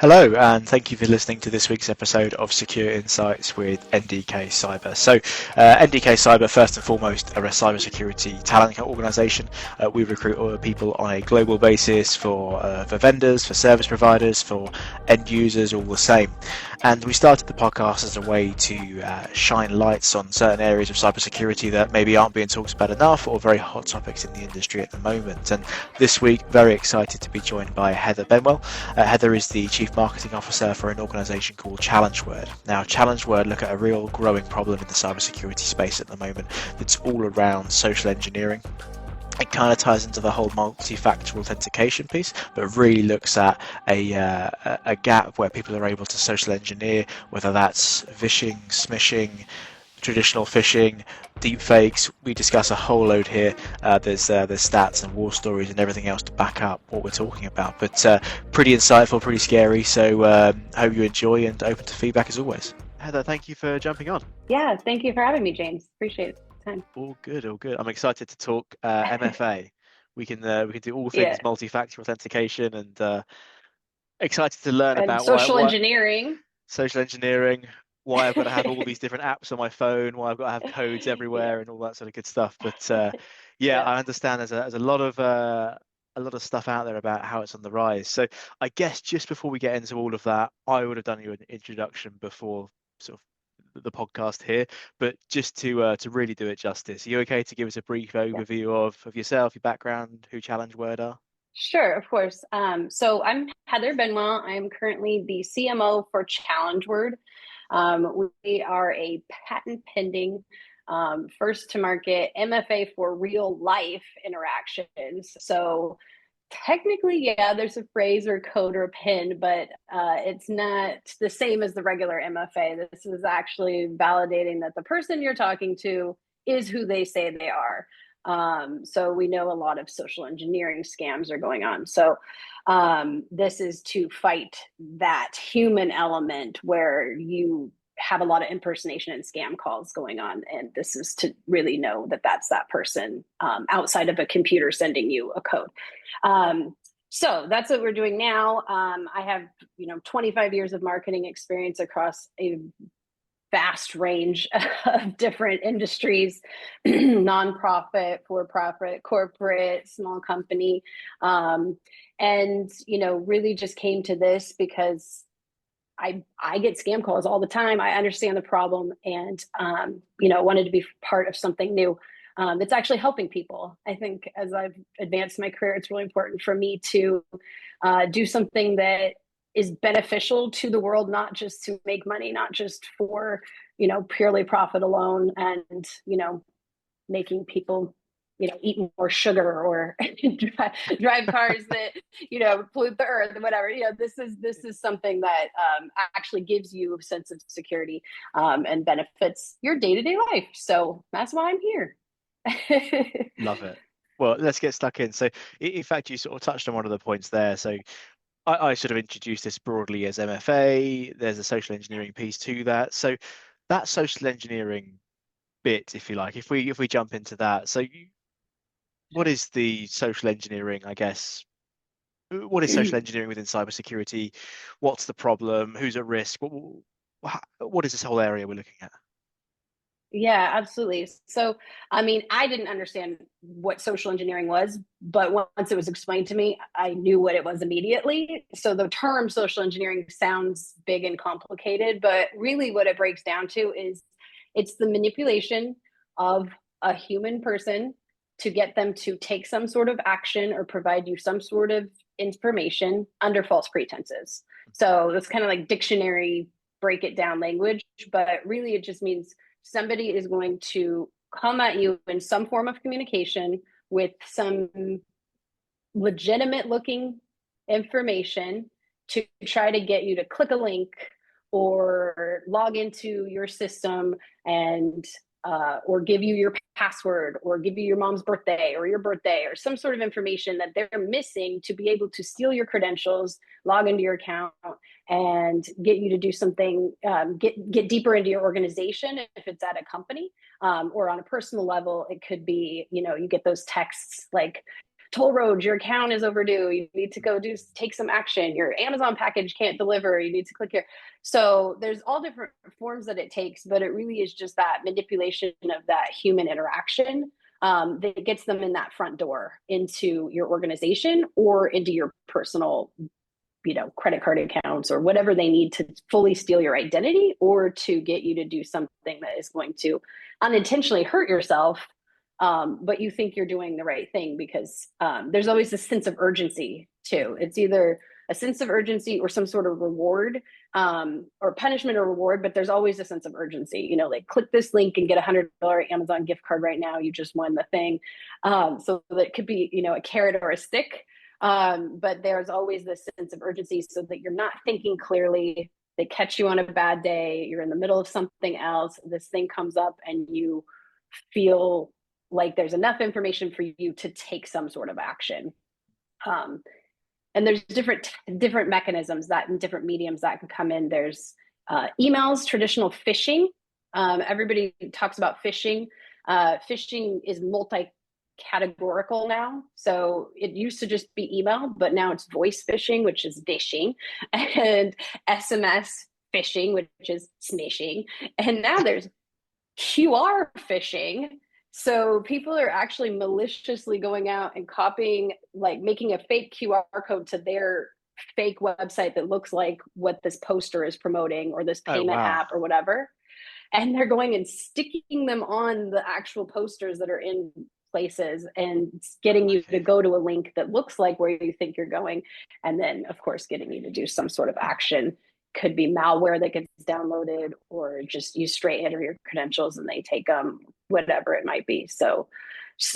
Hello, and thank you for listening to this week's episode of Secure Insights with NDK Cyber. NDK Cyber, first and foremost, are a cybersecurity talent organisation. We recruit people on a global basis for vendors, for service providers, for end users, all the same. And we started the podcast as a way to shine lights on certain areas of cybersecurity that maybe aren't being talked about enough, or very hot topics in the industry at the moment. And this week, very excited to be joined by Heather Benwell. Heather is the Chief Marketing Officer for an organisation called Challengeword. Now, Challengeword look at a real growing problem in the cybersecurity space at the moment that's all around social engineering. It kind of ties into the whole multifactor authentication piece, but really looks at a gap where people are able to social engineer, whether that's phishing, smishing, traditional phishing, deepfakes. We discuss a whole load here. There's stats and war stories and everything else to back up what we're talking about. But pretty insightful, pretty scary. So hope you enjoy and open to feedback as always. Heather, thank you for jumping on. Yeah, thank you for having me, James. Appreciate it. Time. All good, all good. I'm excited to talk MFA. We can do all things multi-factor authentication, and excited to learn and about social engineering. Social engineering. Why I've got to have all these different apps on my phone, why I've got to have codes everywhere, and all that sort of good stuff. But I understand there's a lot of stuff out there about how it's on the rise. So I guess just before we get into all of that, I would have done you an introduction before sort of the podcast here, but just to really do it justice, are you okay to give us a brief overview of yourself, your background, who Challengeword are? Sure, of course. So I'm Heather Benwell. I'm currently the CMO for Challengeword. We are a patent pending, first to market MFA for real life interactions. So technically, there's a phrase or code or pin, but it's not the same as the regular MFA. This is actually validating that the person you're talking to is who they say they are. So we know a lot of social engineering scams are going on. So this is to fight that human element where you have a lot of impersonation and scam calls going on. And this is to really know that that's that person outside of a computer sending you a code. So that's what we're doing now. I have, 25 years of marketing experience across a vast range of different industries, nonprofit, for-profit, corporate, small company. And, really just came to this because I get scam calls all the time. I understand the problem and, wanted to be part of something new that's actually helping people. I think as I've advanced my career, it's really important for me to do something that is beneficial to the world, not just to make money, not just for, purely profit alone and, making people, eat more sugar or drive cars that, pollute the earth and whatever. This is something that actually gives you a sense of security and benefits your day-to-day life. So that's why I'm here. Love it. Well, let's get stuck in. So in fact, you sort of touched on one of the points there. So I sort of introduced this broadly as MFA. There's a social engineering piece to that. So that social engineering bit, if you like, if we jump into that. So what is the social engineering, I guess? What is social engineering within cybersecurity? What's the problem? Who's at risk? What is this whole area we're looking at? Yeah, absolutely. So, I didn't understand what social engineering was, but once it was explained to me, I knew what it was immediately. So the term social engineering sounds big and complicated, but really what it breaks down to is it's the manipulation of a human person to get them to take some sort of action or provide you some sort of information under false pretenses. So that's kind of like dictionary break it down language, but really it just means somebody is going to come at you in some form of communication with some legitimate looking information to try to get you to click a link or log into your system and or give you your password or give you your mom's birthday or your birthday or some sort of information that they're missing to be able to steal your credentials, log into your account, and get you to do something, get deeper into your organization if it's at a company, or on a personal level, it could be, you get those texts like toll road, your account is overdue, you need to go take some action, your Amazon package can't deliver, you need to click here. So there's all different forms that it takes, but it really is just that manipulation of that human interaction that gets them in that front door into your organization or into your personal, credit card accounts or whatever they need to fully steal your identity or to get you to do something that is going to unintentionally hurt yourself. But you think you're doing the right thing because there's always a sense of urgency too. It's either a sense of urgency or some sort of reward or punishment or reward, but there's always a sense of urgency. Like click this link and get $100 Amazon gift card right now. You just won the thing. So that could be, a carrot or a stick. But there's always this sense of urgency so that you're not thinking clearly. They catch you on a bad day. You're in the middle of something else. This thing comes up and you feel like there's enough information for you to take some sort of action. And there's different mechanisms that in different mediums that can come in. There's emails, traditional phishing. Everybody talks about phishing. Phishing is multi-categorical now. So it used to just be email, but now it's voice phishing, which is dishing, and SMS phishing, which is smishing. And now there's QR phishing. So people are actually maliciously going out and copying, like making a fake QR code to their fake website that looks like what this poster is promoting or this payment app or whatever. And they're going and sticking them on the actual posters that are in places and getting you to go to a link that looks like where you think you're going. And then, of course, getting you to do some sort of action. Could be malware that gets downloaded or just you straight enter your credentials and they take them, whatever it might be. So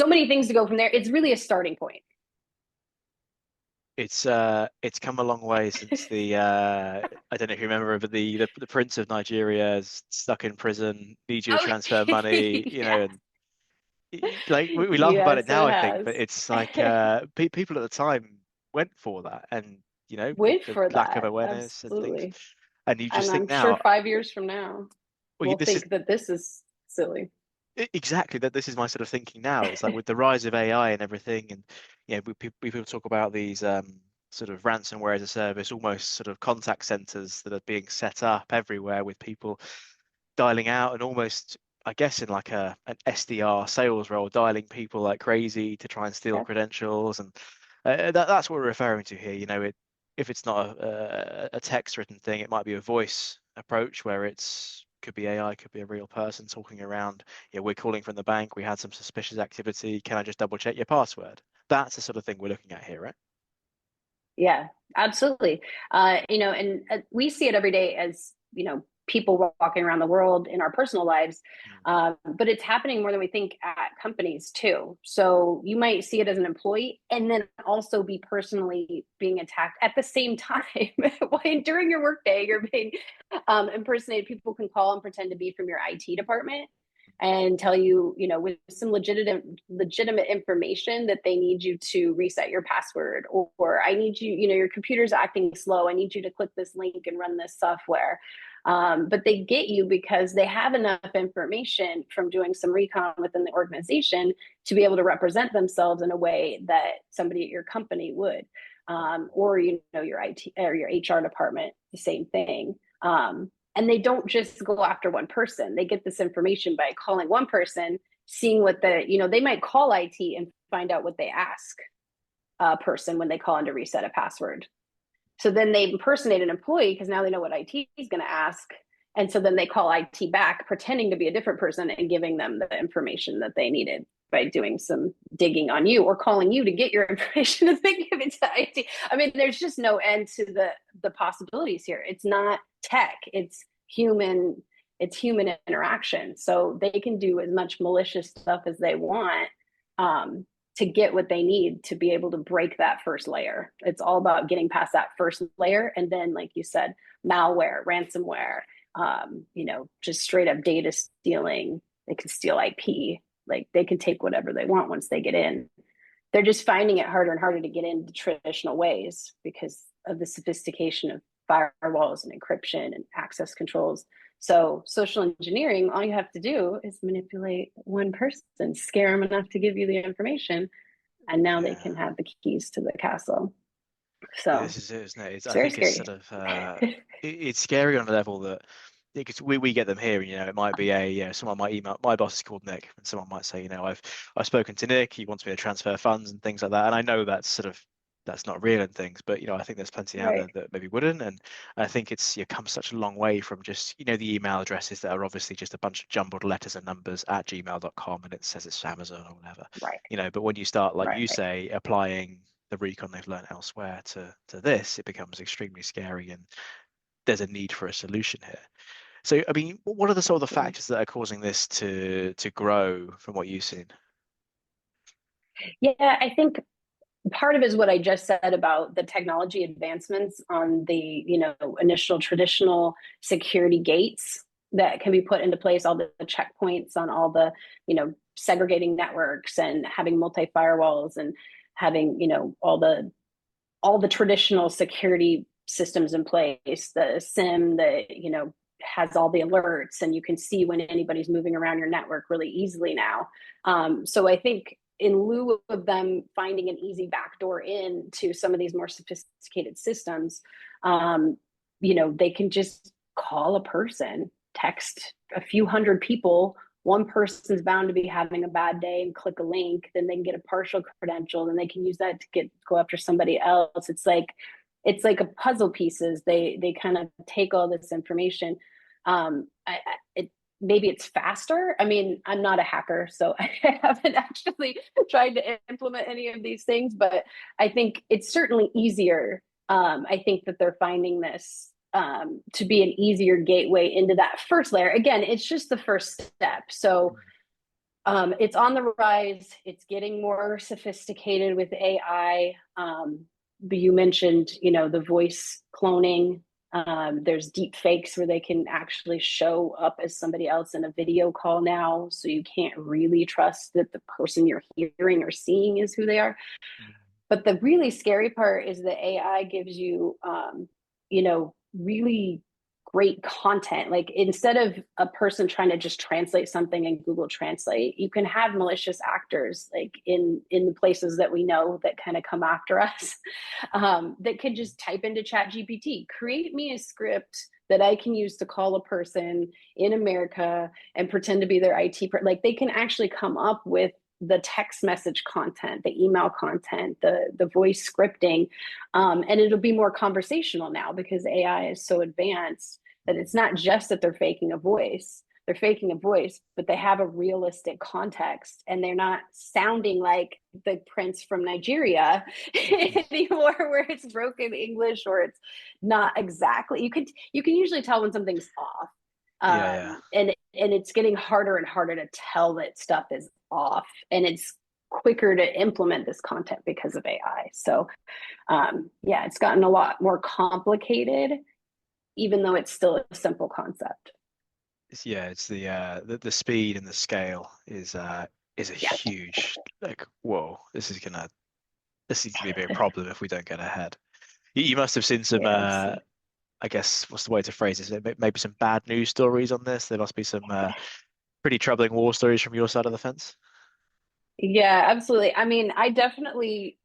many things to go from there. It's really a starting point. It's come a long way since the I don't know if you remember, but the Prince of Nigeria is stuck in prison, needs you to transfer money, and like we laugh about it now, I think, but it's like people at the time went for that, and wait the for lack that. of awareness Absolutely. and things, and you just and think I'm now, sure 5 years from now, we'll think that this is silly. Exactly, that this is my sort of thinking now. It's like with the rise of AI and everything, and people talk about these sort of ransomware as a service, almost sort of contact centers that are being set up everywhere with people dialing out and almost, I guess, in like an SDR sales role, dialing people like crazy to try and steal credentials, and that's what we're referring to here. If it's not a text written thing, it might be a voice approach where could be AI, could be a real person talking around. We're calling from the bank. We had some suspicious activity. Can I just double check your password? That's the sort of thing we're looking at here, right? Yeah, absolutely. And we see it every day as, people walking around the world in our personal lives. But it's happening more than we think at companies too. So you might see it as an employee and then also be personally being attacked at the same time. During your workday, you're being impersonated. People can call and pretend to be from your IT department and tell you, with some legitimate information that they need you to reset your password, or I need you, your computer's acting slow. I need you to click this link and run this software. But they get you because they have enough information from doing some recon within the organization to be able to represent themselves in a way that somebody at your company would, or your IT or your HR department, the same thing. And they don't just go after one person. They get this information by calling one person, seeing what they might call IT and find out what they ask a person when they call in to reset a password. So then they impersonate an employee because now they know what IT is going to ask. And so then they call IT back, pretending to be a different person and giving them the information that they needed by doing some digging on you or calling you to get your information and then give it to IT. I mean, there's just no end to the possibilities here. It's not tech, it's human interaction. So they can do as much malicious stuff as they want to get what they need to be able to break that first layer. It's all about getting past that first layer. And then, like you said, malware, ransomware, just straight up data stealing. They can steal IP. Like they can take whatever they want once they get in. They're just finding it harder and harder to get into traditional ways because of the sophistication of firewalls and encryption and access controls. So social engineering, all you have to do is manipulate one person, scare them enough to give you the information, and now they can Yeah. have the keys to the castle. Yeah, So this is it, isn't it? it's I very think it's scary. sort of it's scary on a level that because we get them here. It might be someone might email. My boss is called Nick, and someone might say, I've spoken to Nick. He wants me to transfer funds and things like that. And I know that's not real and things, but I think there's plenty out there Right, that maybe wouldn't. And I think it's come such a long way from just the email addresses that are obviously just a bunch of jumbled letters and numbers at gmail.com, and it says it's Amazon or whatever. right, But when you start, like you right. say, applying the recon they've learned elsewhere to this, it becomes extremely scary, and there's a need for a solution here. So, I mean, what are the sort of the Absolutely. factors that are causing this to grow from what you've seen? Yeah, I think part of it is what I just said about the technology advancements on the, initial traditional security gates that can be put into place, all the checkpoints on all the, segregating networks and having multi firewalls and having, all the traditional security systems in place, the SIM that, has all the alerts and you can see when anybody's moving around your network really easily now. So I think in lieu of them finding an easy backdoor into some of these more sophisticated systems, they can just call a person, text a few hundred people. One person's bound to be having a bad day and click a link, then they can get a partial credential, then they can use that to go after somebody else. It's like a puzzle pieces. They kind of take all this information. Maybe it's faster. I mean, I'm not a hacker, so I haven't actually tried to implement any of these things, but I think it's certainly easier. I think that they're finding this to be an easier gateway into that first layer. Again, it's just the first step. So it's on the rise. It's getting more sophisticated with AI. But you mentioned, the voice cloning. There's deep fakes where they can actually show up as somebody else in a video call now. So you can't really trust that the person you're hearing or seeing is who they are. But the really scary part is that AI gives you, really great content. Like instead of a person trying to just translate something in Google Translate, you can have malicious actors like in the places that we know that kind of come after us, that can just type into Chat GPT, create me a script that I can use to call a person in America and pretend to be their like they can actually come up with the text message content, the email content, the voice scripting, and it'll be more conversational now because AI is so advanced that it's not just that they're faking a voice. They're faking a voice, but they have a realistic context, and they're not sounding like the prince from Nigeria anymore, where it's broken English or it's not exactly. You can usually tell when something's off, Yeah, yeah. and it's getting harder and harder to tell that stuff is off, and it's quicker to implement this content because of AI. So yeah, it's gotten a lot more complicated, even though it's still a simple concept. It's the speed and the scale is a Yeah, huge, like, whoa, this is gonna be a big problem if we don't get ahead. You must have seen some yeah, I guess what's the way to phrase this? Maybe some bad news stories on this. There must be some pretty troubling war stories from your side of the fence. yeah, absolutely. I mean, I definitely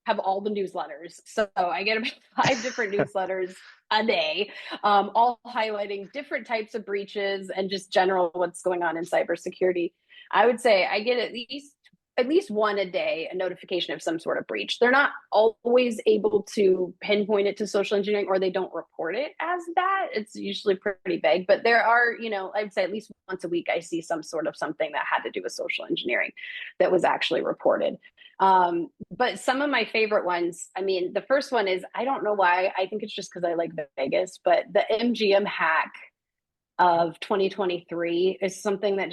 have all the newsletters. So I get about 5 different newsletters a day, all highlighting different types of breaches and just general what's going on in cybersecurity. I would say I get at least one a day, a notification of some sort of breach. They're not always able to pinpoint it to social engineering, or they don't report it as that. It's usually pretty vague, but there are, I'd say at least once a week I see some sort of something that had to do with social engineering that was actually reported. But some of my favorite ones, I mean, the first one is, I don't know why, I think it's just because I like Vegas, but the MGM hack of 2023 is something that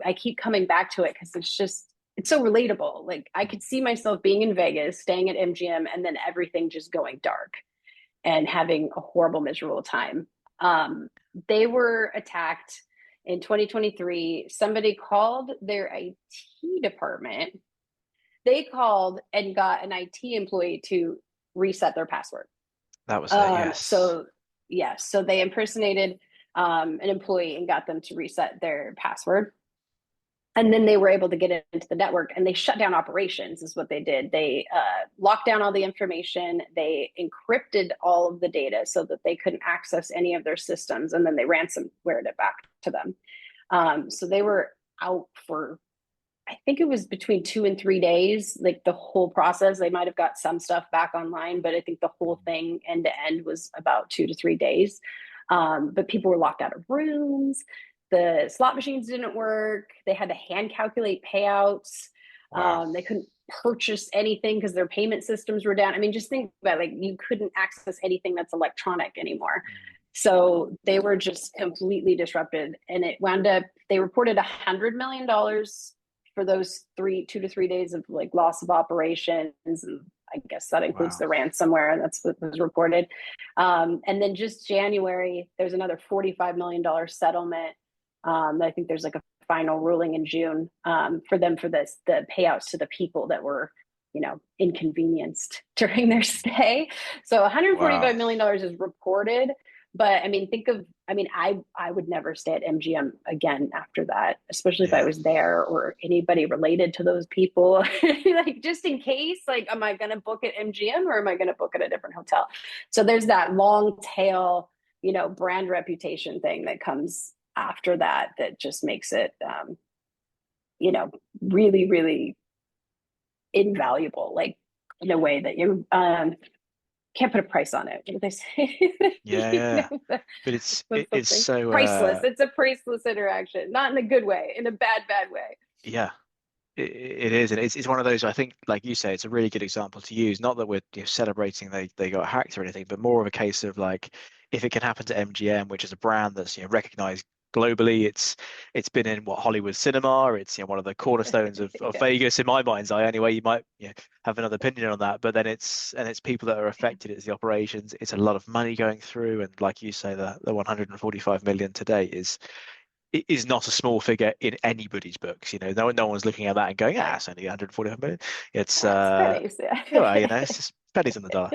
I keep coming back to it because it's so relatable. Like I could see myself being in Vegas, staying at MGM, and then everything just going dark and having a horrible, miserable time. They were attacked in 2023. Somebody called their IT department. They called and got an IT employee to reset their password. That was it, yes. So yeah, so they impersonated an employee and got them to reset their password. And then they were able to get into the network, and they shut down operations is what they did. They locked down all the information. They encrypted all of the data so that they couldn't access any of their systems. And then they ransomwared it back to them. So they were out for, I think it was between 2 and 3 days, like the whole process. They might have got some stuff back online, but I think the whole thing end to end was about 2 to 3 days. But people were locked out of rooms. The slot machines didn't work. They had to hand calculate payouts. Wow. They couldn't purchase anything because their payment systems were down. I mean, just think about like you couldn't access anything that's electronic anymore. So they were just completely disrupted. And it wound up, they reported $100 million for those 2 to 3 days of like loss of operations. And I guess that includes the ransomware, and that's what was reported. And then just January, there's another $45 million settlement. I think there's like a final ruling in June for them for the payouts to the people that were, inconvenienced during their stay. So $145 million is reported. But I mean, I would never stay at MGM again after that, especially if I was there or anybody related to those people. Like, just in case, like, am I going to book at MGM or am I going to book at a different hotel? So there's that long tail, brand reputation thing that comes after that just makes it, really, really invaluable, like in a way that you can't put a price on it. What do they say? Yeah. But it's so priceless. It's a priceless interaction, not in a good way, in a bad way. Yeah. It is, and it's one of those. I think, like you say, it's a really good example to use. Not that we're celebrating they got hacked or anything, but more of a case of like, if it can happen to MGM, which is a brand that's recognized globally. It's been in Hollywood cinema. It's one of the cornerstones of Vegas in my mind's eye. Anyway, you might have another opinion on that, but then it's people that are affected. It's the operations. It's a lot of money going through, and like you say, the 145 million today is not a small figure in anybody's books. No one's looking at that and going, it's only 145 million. It's pennies, it's just pennies on the dollar.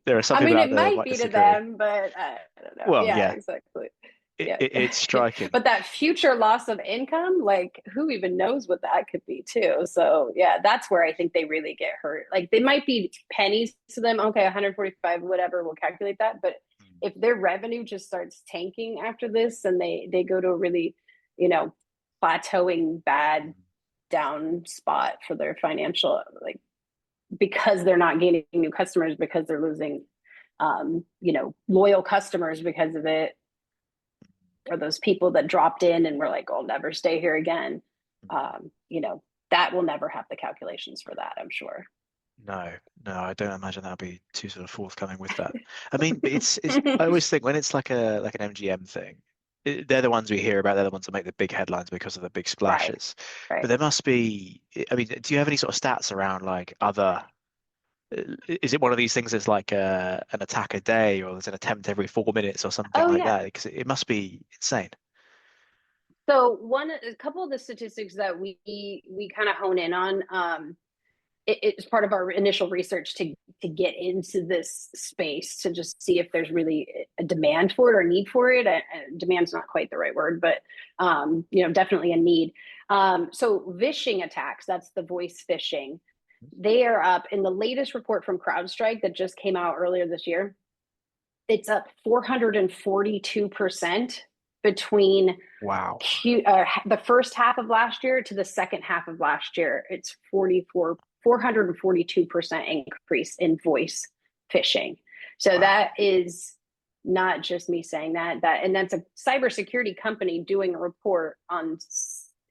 There are some people out it there might be to them, but I don't know. Well, Exactly. It's striking. But that future loss of income, like, who even knows what that could be too? So that's where I think they really get hurt. Like, they might be pennies to them. Okay, 145, whatever, we'll calculate that. But if their revenue just starts tanking after this and they go to a really, plateauing bad down spot for their financial, like, because they're not gaining new customers, because they're losing, loyal customers because of it, or those people that dropped in and were like, I'll never stay here again. That will never have the calculations for that, I'm sure. No, I don't imagine that'll be too sort of forthcoming with that. I mean, it's I always think when it's like an MGM thing, they're the ones we hear about. They're the ones that make the big headlines because of the big splashes. Right. But there must be. I mean, do you have any sort of stats around like other? Is it one of these things that's like an attack a day, or there's an attempt every 4 minutes, or something like that? Because it must be insane. So a couple of the statistics that we kind of hone in on. It's part of our initial research to get into this space to just see if there's really a demand for it or need for it. Demand's not quite the right word, but definitely a need. So phishing attacks, that's the voice phishing. They are up in the latest report from CrowdStrike that just came out earlier this year. It's up 442% between the first half of last year to the second half of last year. It's 442% increase in voice phishing. So that is not just me saying that, and that's a cybersecurity company doing a report on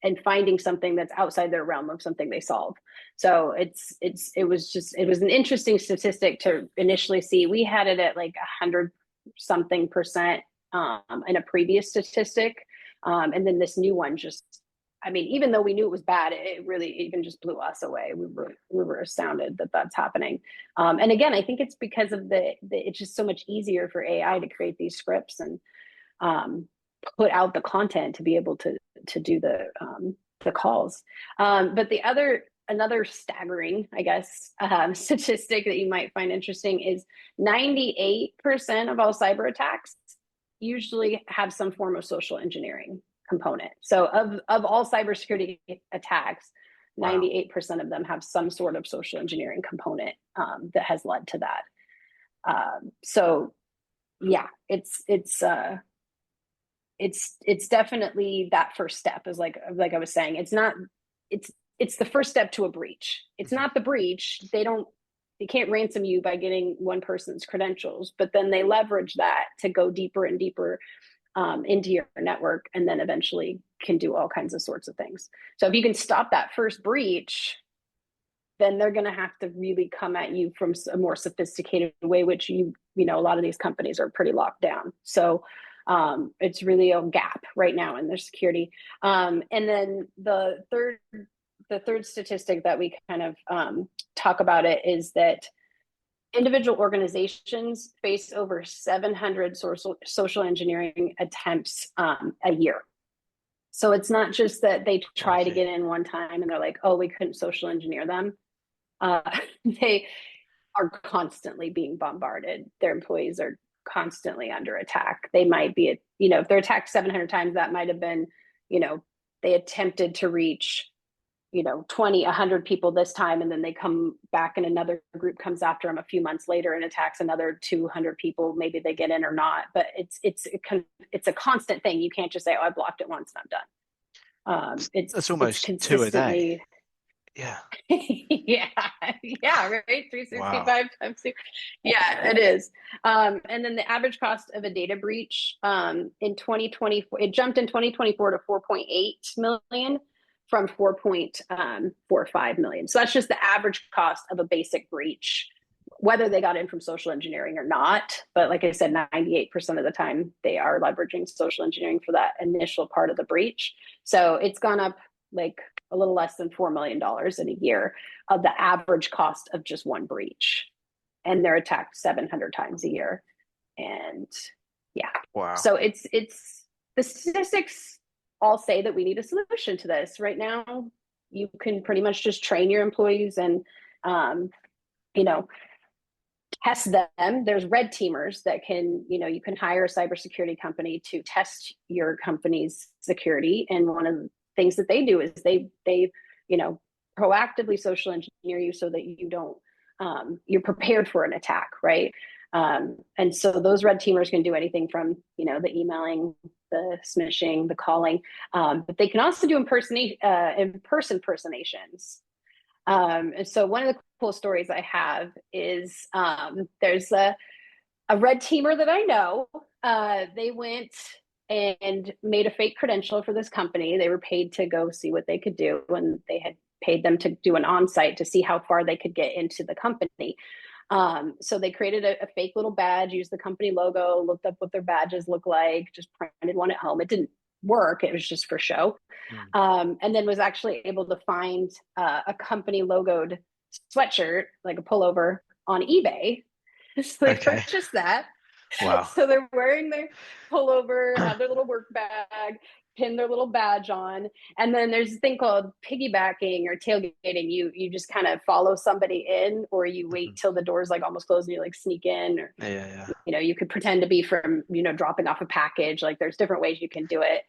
and finding something that's outside their realm of something they solve. So it was an interesting statistic to initially see. We had it at like 100-something% in a previous statistic. And then this new one even though we knew it was bad, it really even just blew us away. We were astounded that that's happening. And again, I think it's because of it's just so much easier for AI to create these scripts and put out the content to be able to do the calls. But another staggering, I guess, statistic that you might find interesting is 98% of all cyber attacks usually have some form of social engineering component. So of all cybersecurity attacks, Wow. 98% of them have some sort of social engineering component that has led to that. So yeah, it's definitely that first step is like I was saying, it's the first step to a breach. It's not the breach. They can't ransom you by getting one person's credentials, but then they leverage that to go deeper and deeper into your network, and then eventually can do all kinds of sorts of things. So if you can stop that first breach, then they're going to have to really come at you from a more sophisticated way, which a lot of these companies are pretty locked down. So it's really a gap right now in their security. And then the third statistic that we kind of talk about it is that individual organizations face over 700 social engineing attempts a year. So it's not just that they try to get in one time and they're like, oh, we couldn't social engineer them. They are constantly being bombarded. Their employees are constantly under attack. They might be, if they're attacked 700 times, that might have been, they attempted to reach 20, 100 people this time, and then they come back and another group comes after them a few months later and attacks another 200 people. Maybe they get in or not, but it's a constant thing. You can't just say, oh, I blocked it once and I'm done. That's almost it's 2 a day. Yeah. yeah, right. 365 Wow. times 2. Yeah, it is. And then the average cost of a data breach in 2024, it jumped in 2024 to 4.8 million from 4.45 million. So that's just the average cost of a basic breach, whether they got in from social engineering or not. But like I said, 98% of the time they are leveraging social engineering for that initial part of the breach. So it's gone up like a little less than $4 million in a year of the average cost of just one breach. And they're attacked 700 times a year. And yeah. Wow. So it's the statistics all say that we need a solution to this. Right now, you can pretty much just train your employees and, test them. There's red teamers that can, you can hire a cybersecurity company to test your company's security. And one of the things that they do is they proactively social engineer you so that you don't, you're prepared for an attack, right? And so those red teamers can do anything from, the emailing, the smishing, the calling, but they can also do in-person impersonations. And so one of the cool stories I have is there's a red teamer that I know. They went and made a fake credential for this company. They were paid to go see what they could do, and they had paid them to do an on-site to see how far they could get into the company. So they created a fake little badge, used the company logo, looked up what their badges look like, just printed one at home. It didn't work. It was just for show. And then was actually able to find a company logoed sweatshirt, like a pullover, on eBay. So they purchased that. Wow. So they're wearing their pullover, have their little work bag, pin their little badge on. And then there's a thing called piggybacking or tailgating. You just kind of follow somebody in, or you wait till the door's like almost closed and you like sneak in, or you could pretend to be from, dropping off a package. Like there's different ways you can do it.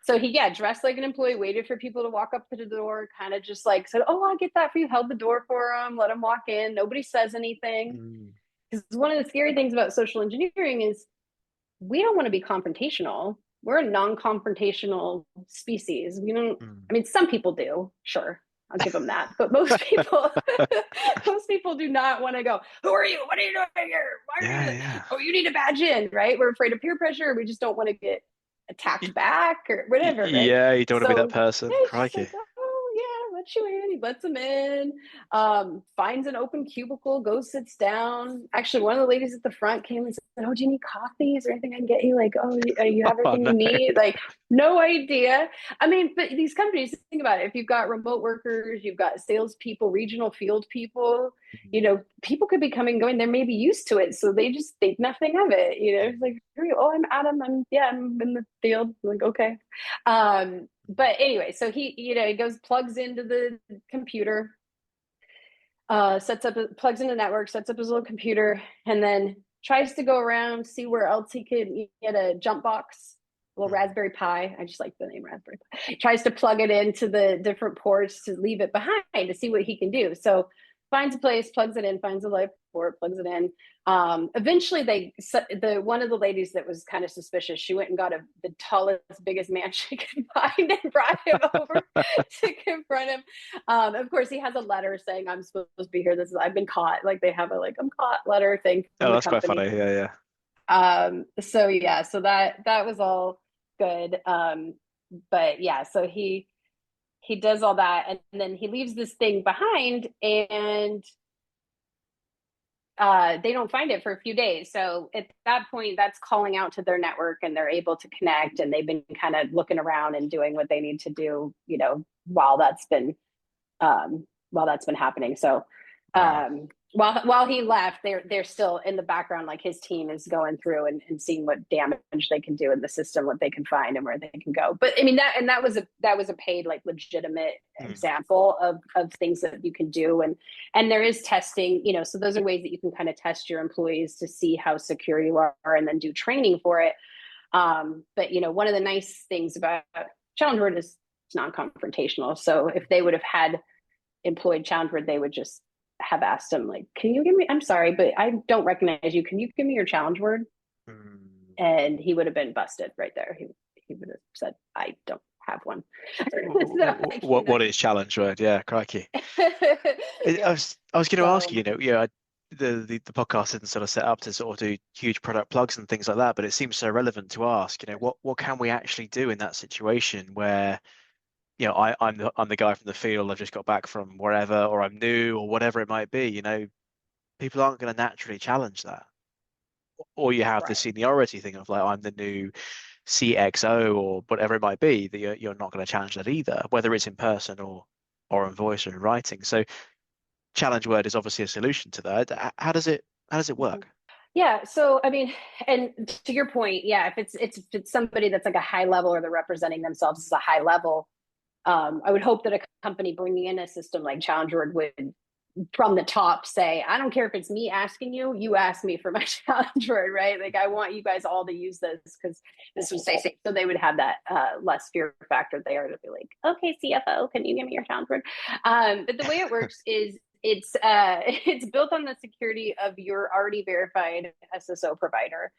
So he dressed like an employee, waited for people to walk up to the door, kind of just like said, oh, I'll get that for you, held the door for them, let them walk in. Nobody says anything. Because one of the scary things about social engineering is we don't want to be confrontational. We're a non-confrontational species. We don't, I mean, some people do, sure, I'll give them that. But most people, most people do not want to go, who are you? What are you doing here? Why are you? Oh, you need to badge in, right? We're afraid of peer pressure. We just don't want to get attacked back or whatever, right? Yeah, you don't want to be that person. Crikey. Like, oh yeah, let you in. He lets them in, finds an open cubicle, goes, sits down. Actually, one of the ladies at the front came and said, oh, do you need coffee? Is there anything I can get you? Like, oh, you have everything you need? Like, no idea. I mean, but these companies, think about it. If you've got remote workers, you've got salespeople, regional field people, people could be coming and going. They may be used to it, so they just think nothing of it. It's like, oh, I'm Adam. I'm in the field. I'm like, okay. But anyway, so he goes, plugs into the computer, plugs into the network, sets up his little computer, and then tries to go around, see where else he could get a jump box little Raspberry Pi. I just like the name Raspberry Pi. He tries to plug it into the different ports to leave it behind to see what he can do. So finds a place, plugs it in, finds a live port, plugs it in. Eventually, one of the ladies that was kind of suspicious, she went and got the tallest, biggest man she could find and brought him over to confront him. Of course, he has a letter saying, "I'm supposed to be here. I've been caught." Like they have a "I'm caught" letter thing from Oh, the that's quite company. funny. Yeah, yeah. So yeah, so that was all good. But yeah, so he does all that, and then he leaves this thing behind, and they don't find it for a few days. So at that point, that's calling out to their network, and they're able to connect, and they've been kind of looking around and doing what they need to do, while that's been happening. So Wow. while he left, they're still in the background, like his team is going through and seeing what damage they can do in the system, what they can find, and where they can go. But I mean that was a paid, like, legitimate example of things that you can do, and there is testing, so those are ways that you can kind of test your employees to see how secure you are, and then do training for it. But one of the nice things about Challengeword is it's non-confrontational. So if they would have had employed Challengeword, they would just have asked him, like, "Can you give me? I'm sorry, but I don't recognize you. Can you give me your Challengeword?" And he would have been busted right there. He would have said, "I don't have one." What is Challengeword? Yeah, crikey. Yeah. I was going to ask So you, the podcast isn't sort of set up to sort of do huge product plugs and things like that, but it seems so relevant to ask, what can we actually do in that situation where, I'm the guy from the field, I've just got back from wherever, or I'm new, or whatever it might be, people aren't going to naturally challenge that. Or you have the right. seniority thing of, like, I'm the new CXO or whatever it might be, that you're not going to challenge that either, whether it's in person or in voice or in writing. So Challengeword is obviously a solution to that. How does it work? Yeah. So I mean, and to your point, yeah, if it's somebody that's like a high level, or they're representing themselves as a high level, I would hope that a company bringing in a system like Challengeword would, from the top, say, "I don't care if it's me asking you, you ask me for my Challengeword," right? Like, I want you guys all to use this because this will stay safe. So they would have that less fear factor there to be like, "Okay, CFO, can you give me your Challengeword?" But the way it works is it's built on the security of your already verified SSO provider.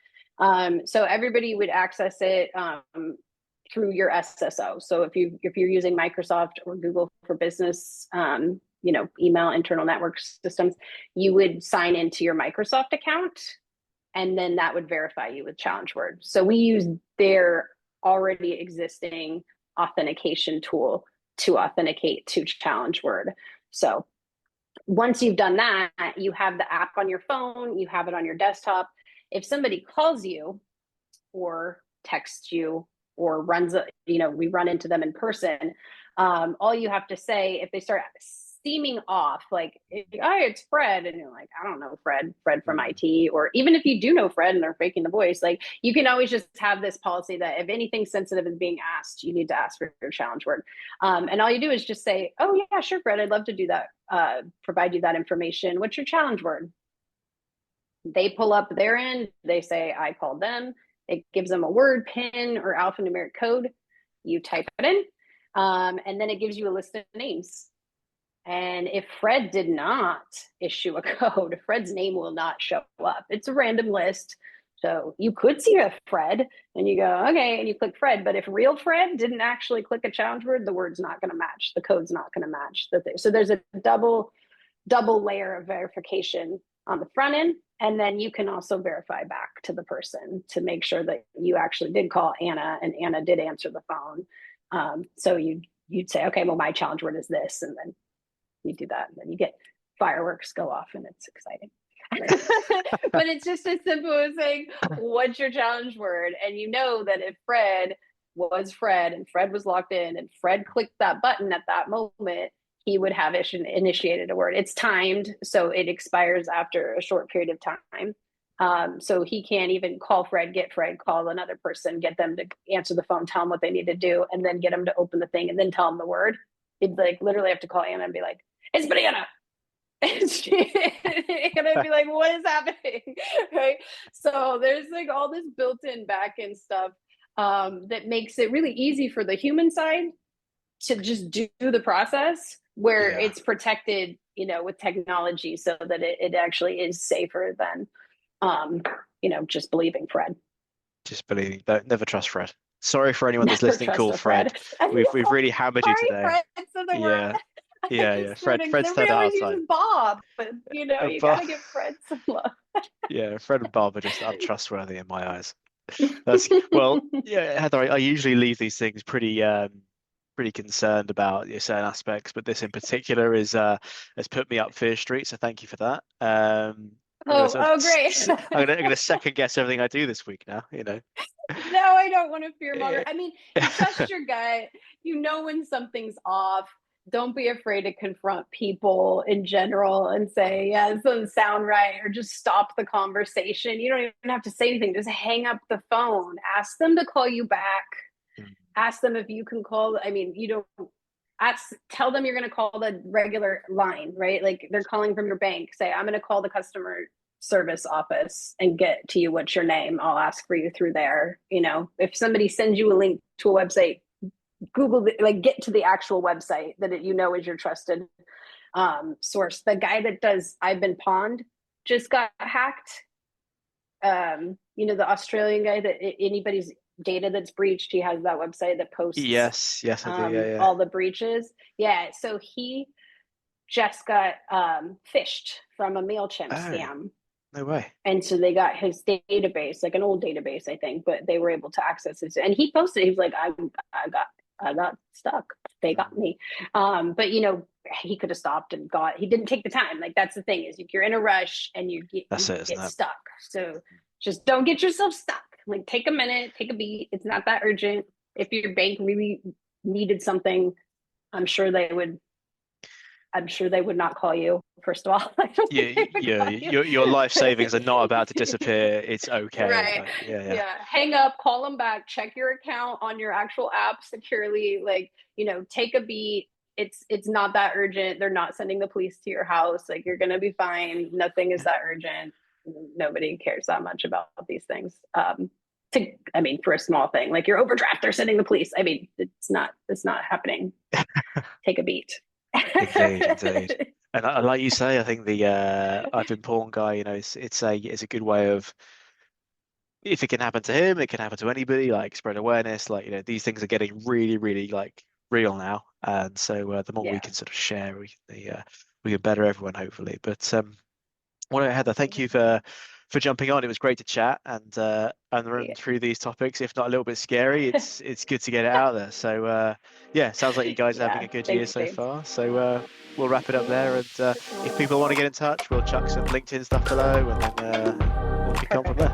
So everybody would access it through your SSO. So if you're using Microsoft or Google for Business, email, internal network systems, you would sign into your Microsoft account, and then that would verify you with Challengeword. So we use their already existing authentication tool to authenticate to Challengeword. So once you've done that, you have the app on your phone, you have it on your desktop. If somebody calls you or texts you or we run into them in person, all you have to say, if they start seeming off, like, "Hi, it's Fred," and you're like, "I don't know Fred from IT," or even if you do know Fred and they're faking the voice, like, you can always just have this policy that if anything sensitive is being asked, you need to ask for your Challengeword. And all you do is just say, "Oh yeah, sure, Fred, I'd love to do that. Provide you that information. What's your Challengeword?" They pull up their end, they say, "I called them." It gives them a word, PIN, or alphanumeric code. You type it in, and then it gives you a list of names. And if Fred did not issue a code, Fred's name will not show up. It's a random list. So you could see a Fred and you go, "Okay," and you click Fred. But if real Fred didn't actually click a Challengeword, the word's not going to match. The code's not going to match. So there's a double layer of verification on the front end. And then you can also verify back to the person to make sure that you actually did call Anna and Anna did answer the phone. So you'd say, "Okay, well, my Challengeword is this," and then you do that, and then you get fireworks go off, and it's exciting. But it's just as simple as saying, "What's your Challengeword?" And you know that if Fred was Fred and Fred was logged in and Fred clicked that button at that moment, he would have initiated a word. It's timed, so it expires after a short period of time. So he can't even call Fred, get Fred, call another person, get them to answer the phone, tell them what they need to do, and then get them to open the thing and then tell them the word. He'd like literally have to call Anna and be like, "It's banana." And I'd be like, "What is happening?" Right? So there's like all this built-in back-end stuff. that makes it really easy for the human side to just do the process, where Yeah. it's protected, with technology, so that it actually is safer than, just believing Fred. Just believing. Don't never trust Fred. Sorry for anyone that's Never listening trust called a Fred. Fred. I We've know. really hammered you Sorry, today. Fred's of the world. Yeah. Yeah, yeah. Fred, because Fred's had everybody a hard always time. uses Bob, but you Bob, gotta give Fred some love. yeah, Fred and Bob are just untrustworthy in my eyes. That's well, yeah, Heather, I usually leave these things pretty concerned about certain aspects, but this in particular is has put me up Fear Street, so thank you for that. I'm gonna sort of Oh, great. I'm gonna second guess everything I do this week now, No, I don't want to fear monger. Yeah. I mean, you trust your gut. You know when something's off. Don't be afraid to confront people in general and say, yeah, this doesn't sound right, or just stop the conversation. You don't even have to say anything. Just hang up the phone. Ask them to call you back. Ask them if you can call. I mean, you don't tell them you're going to call the regular line, right? Like they're calling from your bank. Say, I'm going to call the customer service office and get to you. What's your name? I'll ask for you through there. If somebody sends you a link to a website, Google get to the actual website that is your trusted source. The guy that does I've Been Pawned just got hacked. The Australian guy that anybody's data that's breached, he has that website that posts Yes, I do. Yeah, all the breaches. Yeah, so he just got phished from a MailChimp scam. No way. And so they got his database, like an old database, I think, but they were able to access it. And he posted, he was like, I got stuck. They got me. But he could have stopped and he didn't take the time. Like that's the thing, is if you're in a rush and you get stuck. So just don't get yourself stuck. Like take a minute, take a beat. It's not that urgent. If your bank really needed something, I'm sure they would not call you, first of all. Your life savings are not about to disappear. It's okay. Right. Yeah. Hang up, call them back, check your account on your actual app securely. Take a beat. It's not that urgent. They're not sending the police to your house. Like you're gonna be fine. Nothing is that urgent. Nobody cares that much about these things. For a small thing, like your overdraft, they're sending the police. I mean, it's not happening. Take a beat. Indeed. And like you say, I think the I've Been Pawned guy, it's a good way of, if it can happen to him, it can happen to anybody. Like spread awareness. Like these things are getting really, really like real now, and so the more we can sort of share, we can better everyone, hopefully. But Heather, thank you for jumping on. It was great to chat and run through these topics. If not a little bit scary, it's good to get it out there. So sounds like you guys are having a good year so far. So we'll wrap it up there. And if people want to get in touch, we'll chuck some LinkedIn stuff below, and then we'll kick on from there.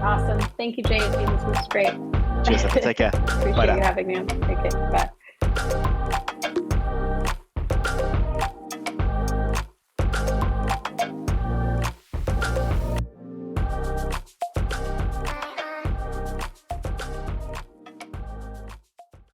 Awesome. Thank you, James. This was great. Cheers. Take care. Appreciate you having me on. Okay, bye.